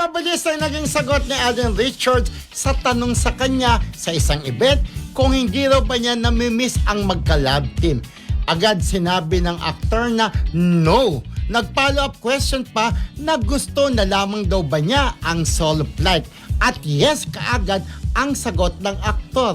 mabilis ang naging sagot ni Alden Richards sa tanong sa kanya sa isang event kung hindi raw ba niya namimiss ang magka-love team. Agad sinabi ng aktor na no. Nag-follow up question pa na gusto na lamang daw ba niya ang solo flight. At yes kaagad ang sagot ng aktor.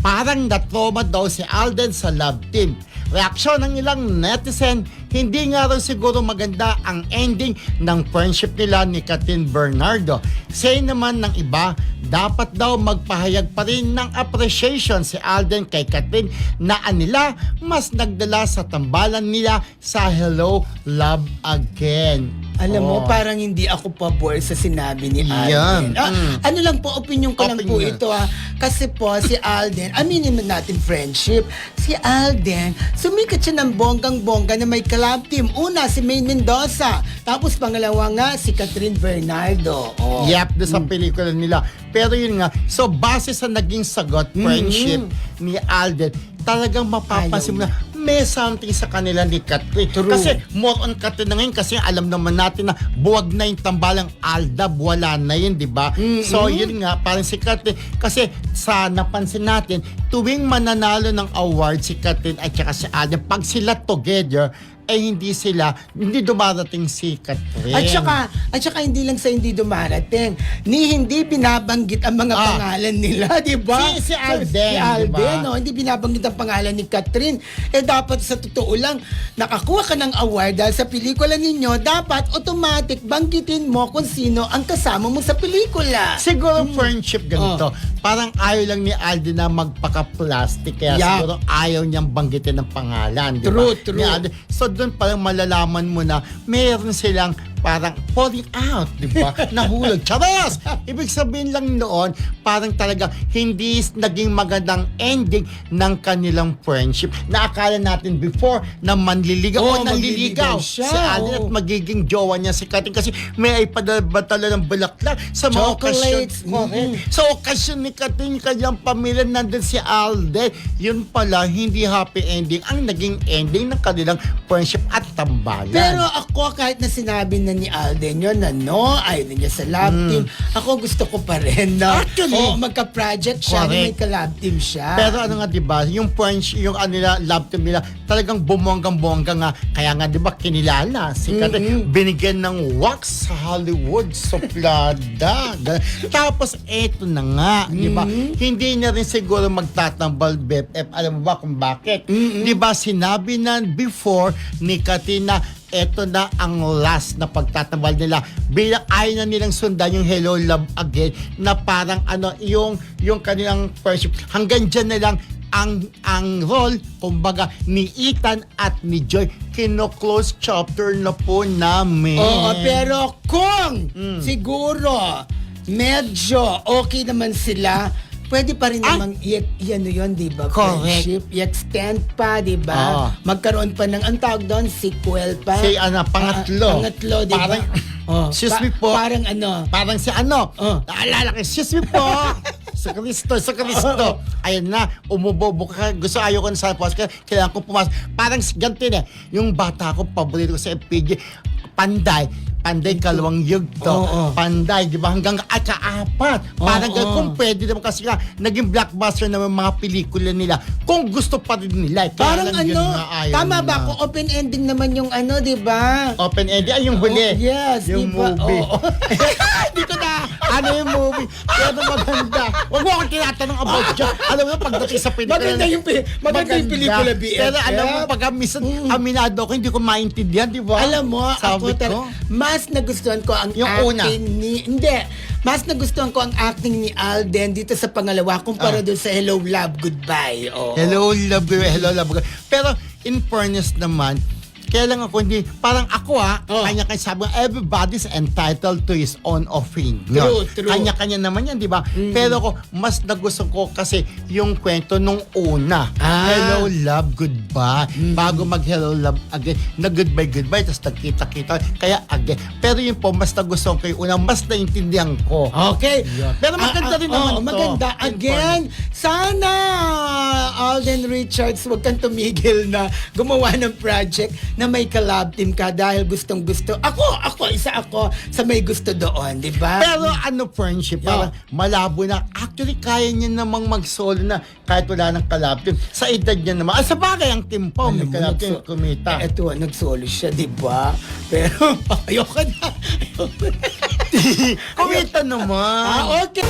Parang na-trauma daw si Alden sa love team. Reaksyon ng ilang netizen, hindi nga raw siguro maganda ang ending ng friendship nila ni Kathryn Bernardo. Say naman ng iba, dapat daw magpahayag pa rin ng appreciation si Alden kay Kathryn na anila mas nagdala sa tambalan nila sa Hello, Love Again. Alam mo, parang hindi ako pabor sa sinabi ni Alden. Ano lang po, opinion ko lang po ito Kasi po, si Alden, aminin natin friendship, si Alden, sumikat siya ng bonggang-bongga na may collab team. Una, si Maine Mendoza. Tapos pangalawa nga, si Kathryn Bernardo. Yep, doon sa pelikula nila. Pero yun nga, so base sa naging sagot, friendship ni Alden, talagang mapapansin mo na may something sa kanila ni Kathryn. Kasi more on Kathryn na ngayon kasi alam naman natin na buwag na yung tambalang Aldab, wala na yun, di ba? So yun nga, parang si Kathryn, kasi sa napansin natin, tuwing mananalo ng award si Kathryn at saka si Alden, pag sila together, hindi dumarating si Kathryn. At saka hindi lang sa hindi dumarating, hindi binabanggit ang mga pangalan nila, di ba? Si Alden, si Alden, diba? no? Hindi binabanggit ang pangalan ni Kathryn. Dapat sa totoo lang, nakakuha ka ng award dahil sa pelikula ninyo, dapat automatic banggitin mo kung sino ang kasama mo sa pelikula. Siguro friendship ganito. Parang ayaw lang ni Alden na magpaka-plastic. Kaya siguro ayaw niyang banggitin ng pangalan. Diba? True. So doon parang malalaman mo na meron silang parang falling out, di ba? Nahulog. Charos! Ibig sabihin lang noon, parang talaga hindi naging magandang ending ng kanilang friendship. Naakala natin before na manliligaw o nanliligaw si Alden at magiging jowa niya si Kathryn kasi may ipadala ng bulaklak sa mga okasyon. Sa okasyon ni Kathryn, kanyang pamilya, nandun si Alden. Yun pala, hindi happy ending ang naging ending ng kanilang friendship at tambalan. Pero ako, kahit na sinabi na ni Alden yun na ayaw na niya sa love team, ako gusto ko pa rin na magka-project siya, na may ka-love team siya. Pero ano nga, diba, yung friendship, yung love team nila, talagang bumonggang-bongga nga. Kaya nga, diba, kinilala si Kathryn, binigyan ng wax sa Hollywood, suplada. Tapos, eto na nga, diba, hindi na rin siguro magtatambal BFF. Alam mo ba kung bakit? Diba, sinabi na before ni Kathryn na eto na ang last na pagtatambal nila bilang ayaw na nilang sundan yung Hello, Love Again na parang yung kanilang friendship. Hanggang dyan na lang ang role, kumbaga, ni Ethan at ni Joy. Kino-close chapter na po namin. Pero kung siguro medyo okay naman sila, pwede pa rin namang yun, di ba? Friendship, i-extend pa, di ba? Magkaroon pa ng, ang tawag doon, sequel pa. Pangatlo. Pangatlo, di ba? Excuse me po. Parang si naalala ko, excuse me po. Sa Kristo. Ayun na, umubobo ka. Ayaw ko na sa post. Kailangan ko pumasok. Parang ganito na. Yung bata ko, paborito ko sa FPJ, Panday, kalawang yugto. Panday, di ba? Hanggang kaapat. Parang kung pwede naman kasi nga, naging blockbuster naman mga pelikula nila. Kung gusto pa rin nila. Parang tama ba ako? Open ending naman yung di ba? Open ending? Ay, yung huli. Yes, yung movie. Hindi ko na, yung movie. Pero maganda. Huwag mo akong tinatanong about dyan. Alam mo, pagdating sa pelikula. Maganda yung pelikula, BFF. Pero alam mo, pag aminado ko, hindi ko maintindihan, di ba? Alam mo, sabi ko, mas nagustuhan ko ang mas nagustuhan ko ang acting ni Alden dito sa pangalawa kumpara doon sa Hello, Love, Goodbye. Hello, Love, Goodbye. Pero in fairness naman, kaya lang ako hindi, parang ako kanya-kanya sabi, everybody's entitled to his own opinion. True. Kanya-kanya naman yan, di ba? Pero ako, mas nagustuhan ko kasi yung kwento nung una. Hello, Love, Goodbye. Bago mag-Hello, Love Again, goodbye, tapos nagkita-kita. Kaya again. Pero yun po, mas nagustuhan ko yung una, mas naintindihan ko. Okay. Yeah. Pero maganda rin naman to. Maganda. Again, sana Alden Richards, wag kang tumigil na gumawa ng project na may ka-love team ka dahil gustong-gusto. Isa ako sa may gusto doon, di ba? Pero ano, friendship, parang malabo na. Actually, kaya niya namang mag-solo na kahit wala ng kalab team. Sa edad niya naman. Sa bagay, ang Kim Pao, may kalab team, kumita. Eto, nagsolo siya, di ba? Pero, ayoko na. Kumita naman. Okay.